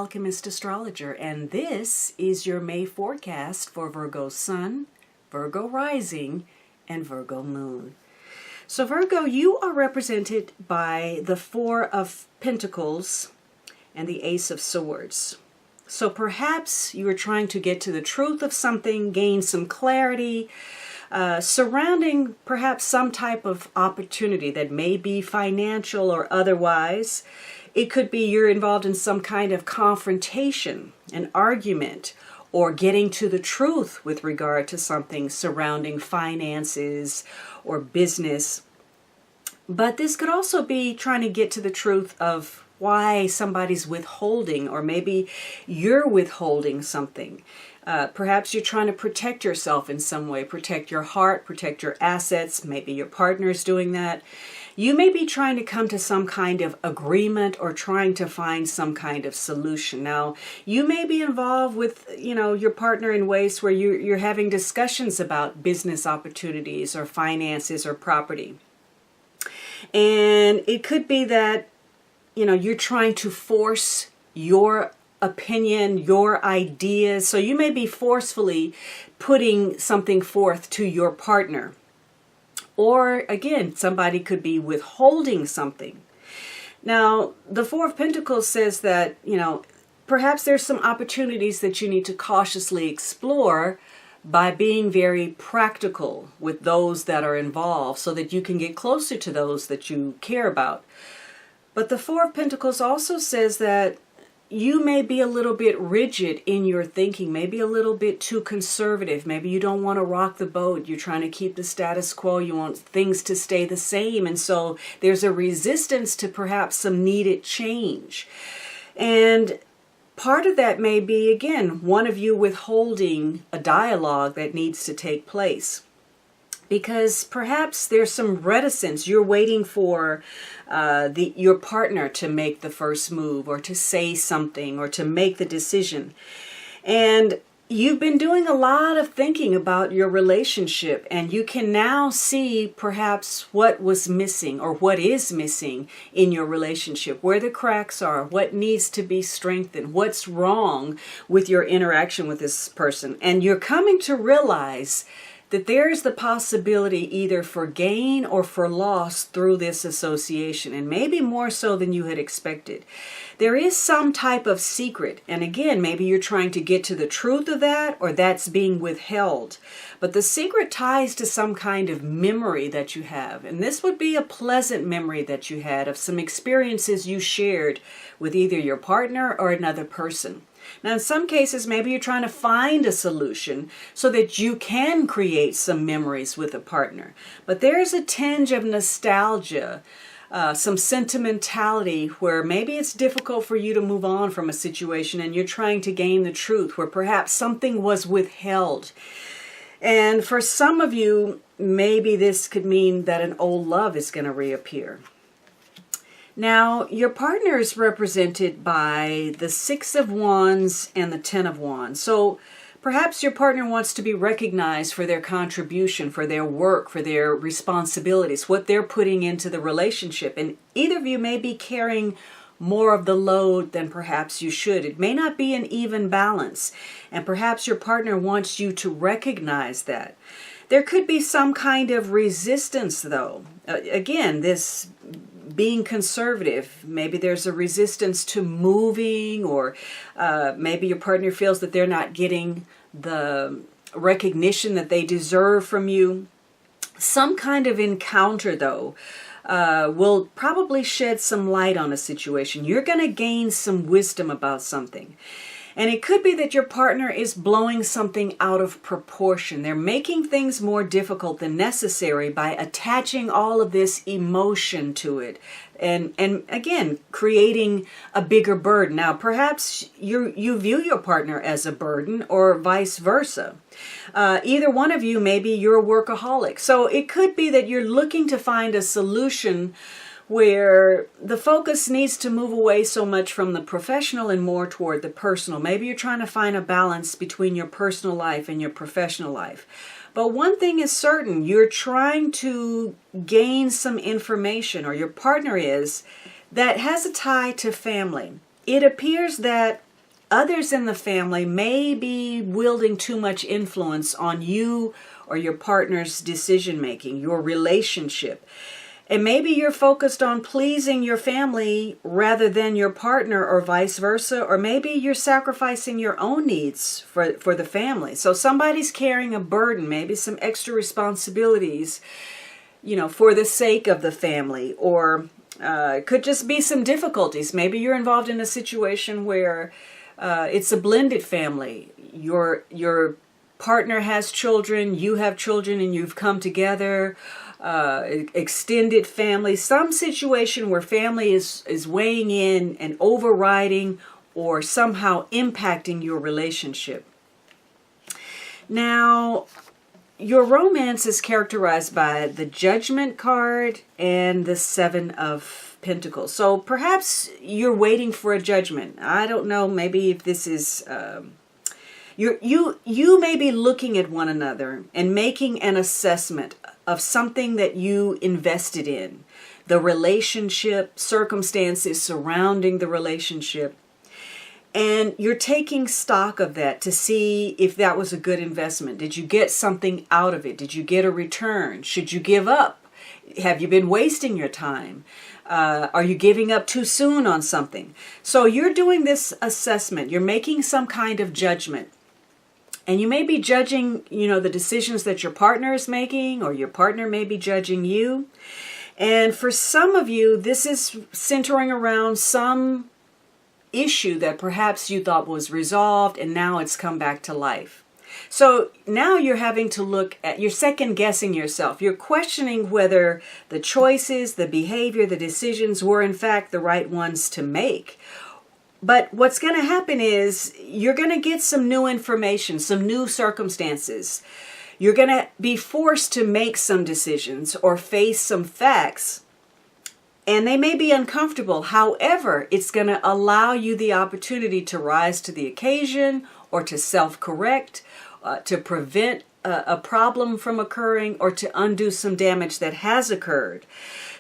Alchemist Astrologer, and this is your May forecast for Virgo Sun, Virgo Rising, and Virgo Moon. So Virgo, you are represented by the Four of Pentacles and the Ace of Swords. So perhaps you are trying to get to the truth of something, gain some clarity, surrounding perhaps some type of opportunity that may be financial or otherwise. It could be you're involved in some kind of confrontation, an argument, or getting to the truth with regard to something surrounding finances or business. But this could also be trying to get to the truth of why somebody's withholding, or maybe you're withholding something. Perhaps you're trying to protect yourself in some way, protect your heart, protect your assets. Maybe your partner's doing that. You may be trying to come to some kind of agreement or trying to find some kind of solution. Now, you may be involved with, your partner in ways where you're having discussions about business opportunities or finances or property. And it could be that, you're trying to force your opinion, your ideas. So you may be forcefully putting something forth to your partner. Or again, somebody could be withholding something. Now, the Four of Pentacles says that, perhaps there's some opportunities that you need to cautiously explore by being very practical with those that are involved so that you can get closer to those that you care about. But the Four of Pentacles also says that you may be a little bit rigid in your thinking, maybe a little bit too conservative. Maybe you don't want to rock the boat. You're trying to keep the status quo. You want things to stay the same. And so there's a resistance to perhaps some needed change. And part of that may be, again, one of you withholding a dialogue that needs to take place. Because perhaps there's some reticence. You're waiting for your partner to make the first move or to say something or to make the decision. And you've been doing a lot of thinking about your relationship, and you can now see perhaps what was missing or what is missing in your relationship, where the cracks are, what needs to be strengthened, what's wrong with your interaction with this person. And you're coming to realize that there is the possibility either for gain or for loss through this association, and maybe more so than you had expected. There is some type of secret, and again, maybe you're trying to get to the truth of that, or that's being withheld. But the secret ties to some kind of memory that you have, and this would be a pleasant memory that you had of some experiences you shared with either your partner or another person. Now, in some cases, maybe you're trying to find a solution so that you can create some memories with a partner. But there's a tinge of nostalgia, some sentimentality where maybe it's difficult for you to move on from a situation and you're trying to gain the truth, where perhaps something was withheld. And for some of you, maybe this could mean that an old love is going to reappear. Now, your partner is represented by the Six of Wands and the Ten of Wands. So perhaps your partner wants to be recognized for their contribution, for their work, for their responsibilities, what they're putting into the relationship. And either of you may be carrying more of the load than perhaps you should. It may not be an even balance. And perhaps your partner wants you to recognize that. There could be some kind of resistance, though. Again, this being conservative, maybe there's a resistance to moving, or maybe your partner feels that they're not getting the recognition that they deserve from you. Some kind of encounter, though, will probably shed some light on a situation. You're going to gain some wisdom about something. And it could be that your partner is blowing something out of proportion. They're making things more difficult than necessary by attaching all of this emotion to it. And again, creating a bigger burden. Now, perhaps you view your partner as a burden, or vice versa. Either one of you, maybe you're a workaholic. So it could be that you're looking to find a solution where the focus needs to move away so much from the professional and more toward the personal. Maybe you're trying to find a balance between your personal life and your professional life. But one thing is certain, you're trying to gain some information, or your partner is, that has a tie to family. It appears that others in the family may be wielding too much influence on you or your partner's decision making, your relationship. And maybe you're focused on pleasing your family rather than your partner, or vice versa. Or maybe you're sacrificing your own needs for the family. So somebody's carrying a burden, maybe some extra responsibilities, for the sake of the family. Or it could just be some difficulties. Maybe you're involved in a situation where it's a blended family. Your partner has children, you have children, and you've come together. Extended family, some situation where family is weighing in and overriding or somehow impacting your relationship. Now, your romance is characterized by the Judgment card and the Seven of Pentacles. So perhaps you're waiting for a judgment. I don't know, maybe if this is... You may be looking at one another and making an assessment of something that you invested in, the relationship, circumstances surrounding the relationship, and you're taking stock of that to see if that was a good investment. Did you get something out of it? Did you get a return? Should you give up? Have you been wasting your time? Are you giving up too soon on something? So you're doing this assessment. You're making some kind of judgment. And you may be judging, the decisions that your partner is making, or your partner may be judging you. And for some of you, this is centering around some issue that perhaps you thought was resolved and now it's come back to life. So now you're having to you're second guessing yourself. You're questioning whether the choices, the behavior, the decisions were in fact the right ones to make. But what's going to happen is you're going to get some new information, some new circumstances. You're going to be forced to make some decisions or face some facts. And they may be uncomfortable. However, it's going to allow you the opportunity to rise to the occasion or to self-correct, to prevent a problem from occurring, or to undo some damage that has occurred.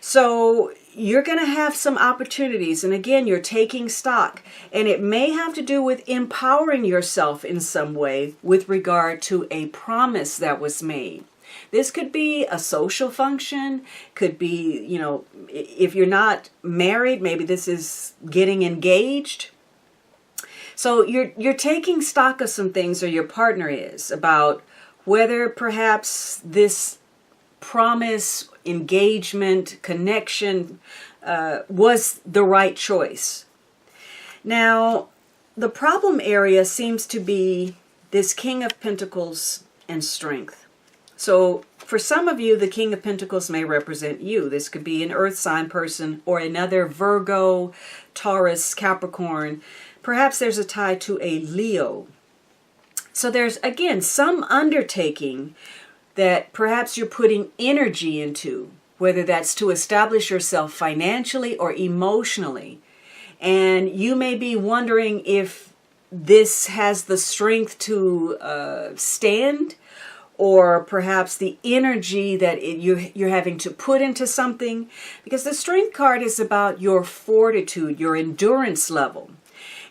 So you're going to have some opportunities. And again, you're taking stock. And it may have to do with empowering yourself in some way with regard to a promise that was made. This could be a social function, could be, if you're not married, maybe this is getting engaged. So you're taking stock of some things, or your partner is, about whether perhaps this promise, engagement, connection was the right choice. Now, the problem area seems to be this King of Pentacles and Strength. So for some of you, the King of Pentacles may represent you. This could be an earth sign person or another Virgo, Taurus, Capricorn. Perhaps there's a tie to a Leo. So there's, again, some undertaking that perhaps you're putting energy into, whether that's to establish yourself financially or emotionally. And you may be wondering if this has the strength to stand, or perhaps the energy that you're having to put into something. Because the Strength card is about your fortitude, your endurance level.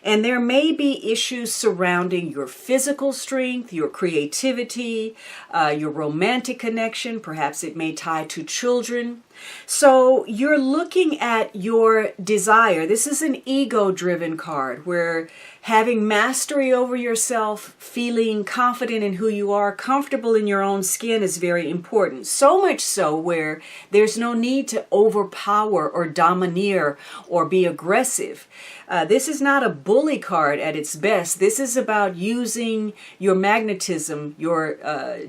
And there may be issues surrounding your physical strength, your creativity, your romantic connection. Perhaps it may tie to children. So you're looking at your desire. This is an ego-driven card where having mastery over yourself, feeling confident in who you are, comfortable in your own skin is very important. So much so where there's no need to overpower or domineer or be aggressive. This is not a bully card at its best. This is about using your magnetism, your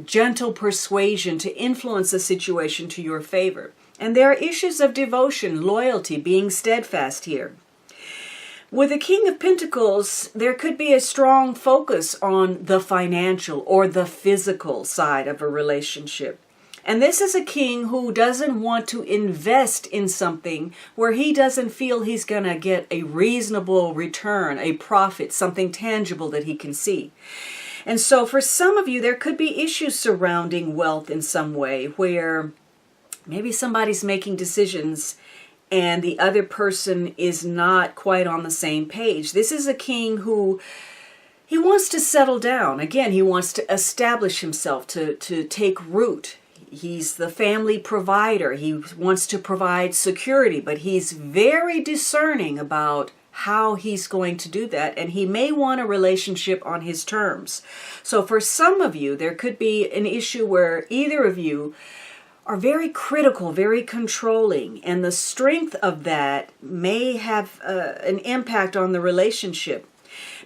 gentle persuasion to influence a situation to your favor. And there are issues of devotion, loyalty, being steadfast here. With the King of Pentacles, there could be a strong focus on the financial or the physical side of a relationship. And this is a king who doesn't want to invest in something where he doesn't feel he's going to get a reasonable return, a profit, something tangible that he can see. And so for some of you, there could be issues surrounding wealth in some way where maybe somebody's making decisions and the other person is not quite on the same page. This is a king who he wants to settle down. Again, he wants to establish himself, to take root. He's the family provider. He wants to provide security, but he's very discerning about how he's going to do that, and he may want a relationship on his terms. So for some of you, there could be an issue where either of you are very critical, very controlling, and the strength of that may have an impact on the relationship.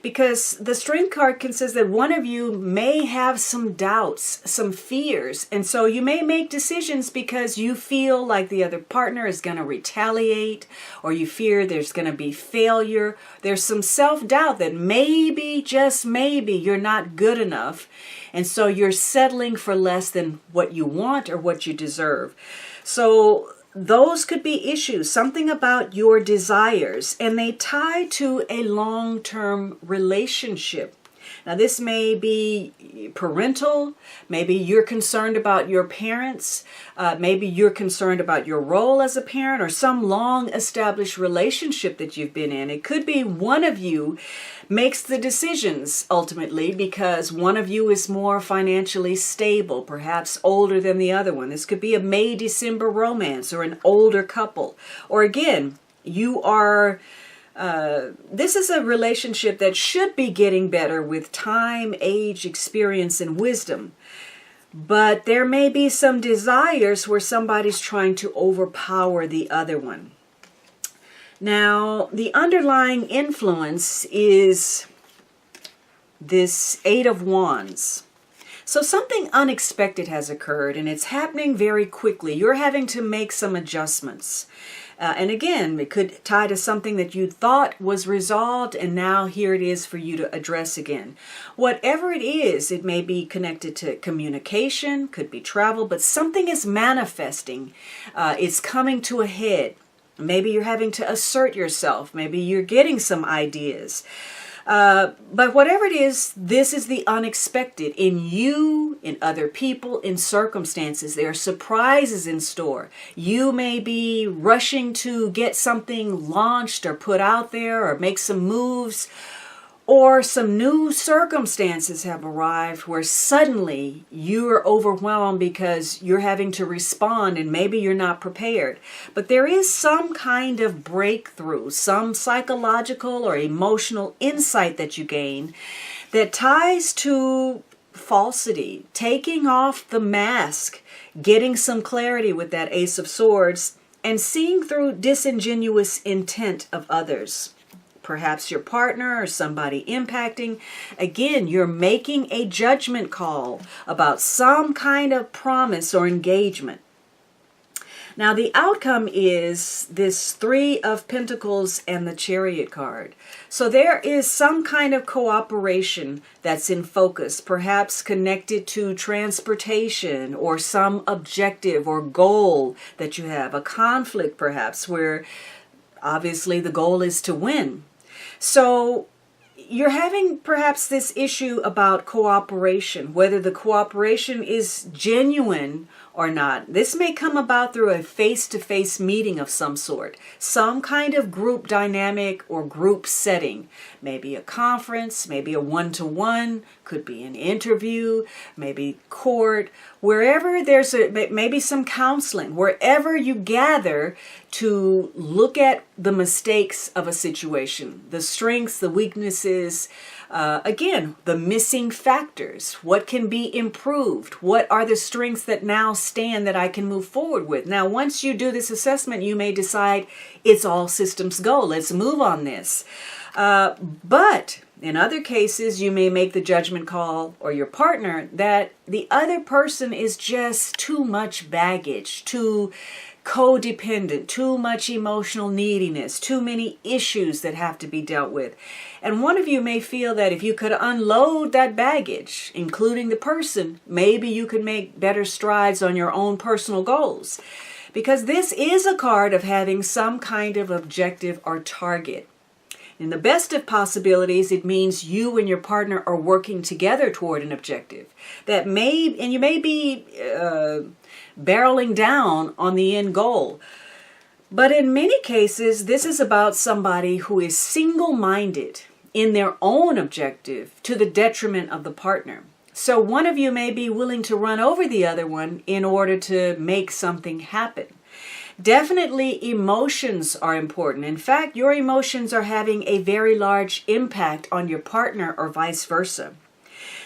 Because the strength card can say that one of you may have some doubts, some fears, and so you may make decisions because you feel like the other partner is going to retaliate, or you fear there's going to be failure. There's some self-doubt that maybe, just maybe, you're not good enough, and so you're settling for less than what you want or what you deserve. So those could be issues, something about your desires, and they tie to a long-term relationship. Now, this may be parental. Maybe you're concerned about your parents. Maybe you're concerned about your role as a parent, or some long-established relationship that you've been in. It could be one of you makes the decisions ultimately because one of you is more financially stable, perhaps older than the other one. This could be a May-December romance or an older couple. Or again, you are... this is a relationship that should be getting better with time, age, experience, and wisdom. But there may be some desires where somebody's trying to overpower the other one. Now, the underlying influence is this Eight of Wands. So something unexpected has occurred, and it's happening very quickly. You're having to make some adjustments. And again, it could tie to something that you thought was resolved, and now here it is for you to address again. Whatever it is, it may be connected to communication, could be travel, but something is manifesting. It's coming to a head. Maybe you're having to assert yourself. Maybe you're getting some ideas. But whatever it is, this is the unexpected in you, in other people, in circumstances. There are surprises in store. You may be rushing to get something launched or put out there or make some moves, or some new circumstances have arrived where suddenly you are overwhelmed because you're having to respond and maybe you're not prepared. But there is some kind of breakthrough, some psychological or emotional insight that you gain that ties to falsity, taking off the mask, getting some clarity with that Ace of Swords, and seeing through disingenuous intent of others. Perhaps your partner or somebody impacting. Again, you're making a judgment call about some kind of promise or engagement. Now, the outcome is this Three of Pentacles and the Chariot card. So there is some kind of cooperation that's in focus, perhaps connected to transportation or some objective or goal that you have, a conflict perhaps where obviously the goal is to win. So you're having perhaps this issue about cooperation, whether the cooperation is genuine or not. This may come about through a face-to-face meeting of some sort, some kind of group dynamic or group setting. Maybe a conference, maybe a one-to-one, could be an interview, maybe court, wherever there's maybe some counseling, wherever you gather to look at the mistakes of a situation, the strengths, the weaknesses, again, the missing factors. What can be improved? What are the strengths that now stand that I can move forward with? Now, once you do this assessment, you may decide it's all systems go. Let's move on this. But in other cases, you may make the judgment call, or your partner, that the other person is just too much baggage, too codependent, too much emotional neediness, too many issues that have to be dealt with. And one of you may feel that if you could unload that baggage, including the person, maybe you could make better strides on your own personal goals. Because this is a card of having some kind of objective or target. In the best of possibilities, it means you and your partner are working together toward an objective. And you may be barreling down on the end goal. But in many cases, this is about somebody who is single-minded in their own objective to the detriment of the partner. So one of you may be willing to run over the other one in order to make something happen. Definitely emotions are important. In fact, your emotions are having a very large impact on your partner or vice versa.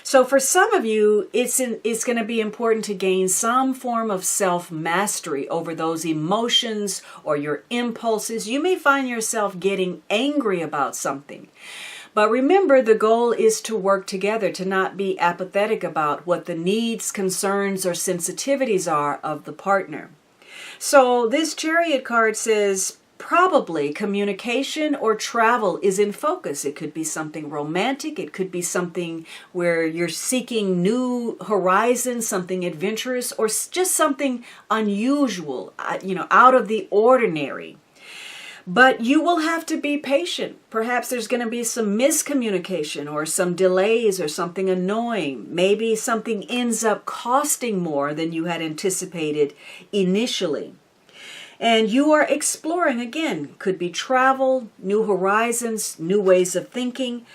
So for some of you, it's going to be important to gain some form of self-mastery over those emotions or your impulses. You may find yourself getting angry about something. But remember, the goal is to work together, to not be apathetic about what the needs, concerns, or sensitivities are of the partner. So this Chariot card says probably communication or travel is in focus. It could be something romantic. It could be something where you're seeking new horizons, something adventurous, or just something unusual, out of the ordinary. But you will have to be patient. Perhaps there's going to be some miscommunication or some delays or something annoying. Maybe something ends up costing more than you had anticipated initially. And you are exploring, again, could be travel, new horizons, new ways of thinking.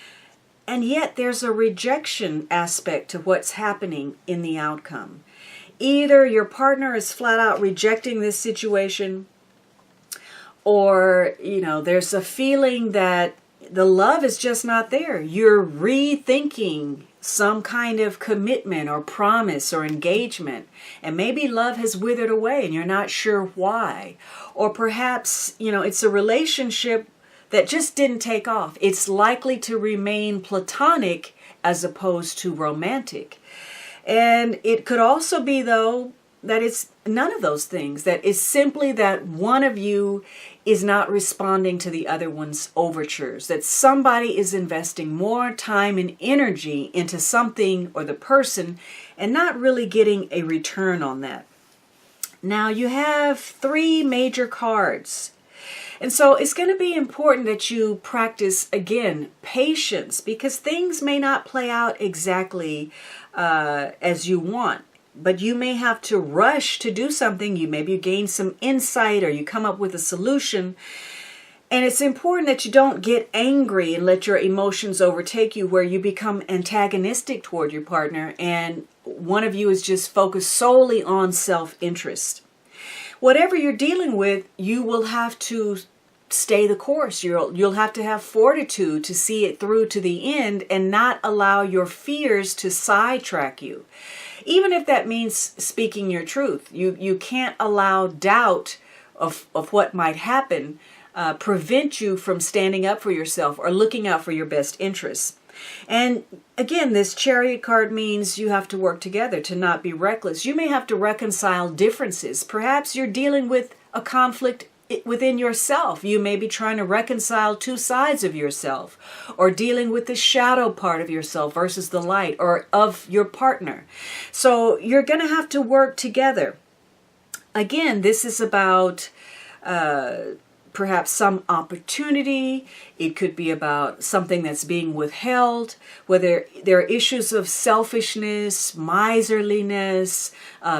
And yet there's a rejection aspect to what's happening in the outcome. Either your partner is flat out rejecting this situation, or, there's a feeling that the love is just not there. You're rethinking some kind of commitment or promise or engagement. And maybe love has withered away and you're not sure why. Or perhaps, it's a relationship that just didn't take off. It's likely to remain platonic as opposed to romantic. And it could also be, though, that it's none of those things. That it's simply that one of you is not responding to the other one's overtures. That somebody is investing more time and energy into something or the person and not really getting a return on that. Now you have 3 major cards. And so it's going to be important that you practice, again, patience, because things may not play out exactly as you want. But you may have to rush to do something. You maybe gain some insight or you come up with a solution. And it's important that you don't get angry and let your emotions overtake you where you become antagonistic toward your partner and one of you is just focused solely on self-interest. Whatever you're dealing with, you will have to stay the course. You'll have to have fortitude to see it through to the end and not allow your fears to sidetrack you. Even if that means speaking your truth, you can't allow doubt of what might happen prevent you from standing up for yourself or looking out for your best interests. And again, this Chariot card means you have to work together to not be reckless. You may have to reconcile differences. Perhaps you're dealing with a conflict within yourself. You may be trying to reconcile 2 sides of yourself, or dealing with the shadow part of yourself versus the light, or of your partner. So you're going to have to work together. Again, this is about perhaps some opportunity. It could be about something that's being withheld, whether there are issues of selfishness, miserliness,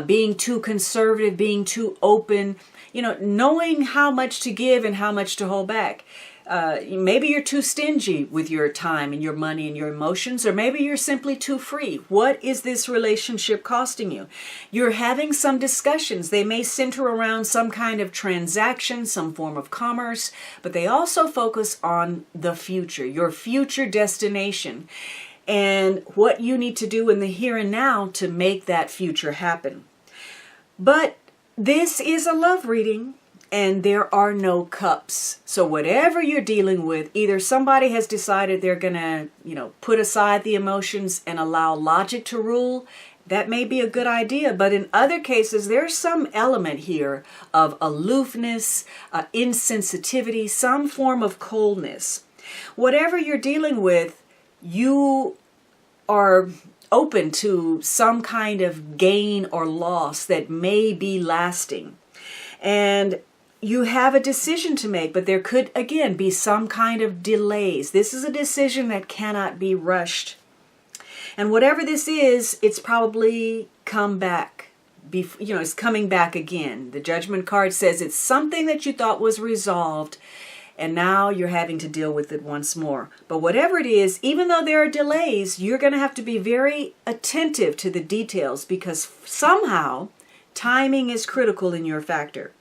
being too conservative, being too open. Knowing how much to give and how much to hold back. Maybe you're too stingy with your time and your money and your emotions, or maybe you're simply too free. What is this relationship costing you? You're having some discussions. They may center around some kind of transaction, some form of commerce, but they also focus on the future, your future destination, and what you need to do in the here and now to make that future happen. But this is a love reading, and there are no cups. So whatever you're dealing with, either somebody has decided they're going to, put aside the emotions and allow logic to rule. That may be a good idea, but in other cases, there's some element here of aloofness, insensitivity, some form of coldness. Whatever you're dealing with, you are open to some kind of gain or loss that may be lasting. And you have a decision to make, but there could, again, be some kind of delays. This is a decision that cannot be rushed. And whatever this is, it's probably come back. it's coming back again. The Judgment card says it's something that you thought was resolved, and now you're having to deal with it once more. But whatever it is, even though there are delays, you're going to have to be very attentive to the details, because somehow timing is critical in your factor.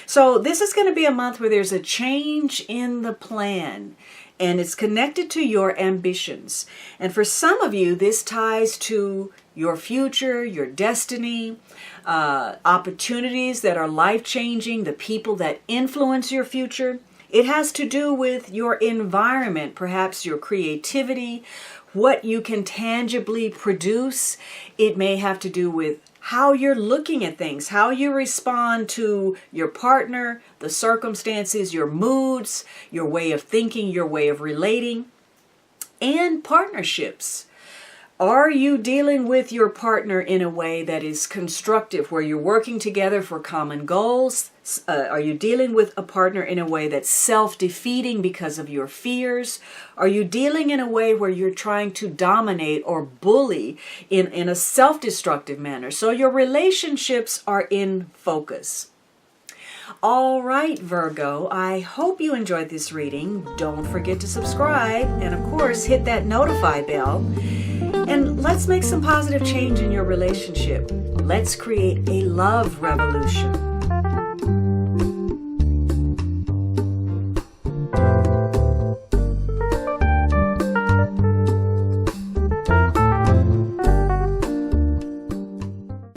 So this is going to be a month where there's a change in the plan, and it's connected to your ambitions. And for some of you, this ties to your future, your destiny, opportunities that are life-changing, the people that influence your future. It has to do with your environment, perhaps your creativity, what you can tangibly produce. It may have to do with how you're looking at things, how you respond to your partner, the circumstances, your moods, your way of thinking, your way of relating, and partnerships. Are you dealing with your partner in a way that is constructive, where you're working together for common goals? Are you dealing with a partner in a way that's self-defeating because of your fears? Are you dealing in a way where you're trying to dominate or bully in a self-destructive manner? So your relationships are in focus. All right, Virgo, I hope you enjoyed this reading. Don't forget to subscribe, and of course, hit that notify bell. And let's make some positive change in your relationship. Let's create a love revolution.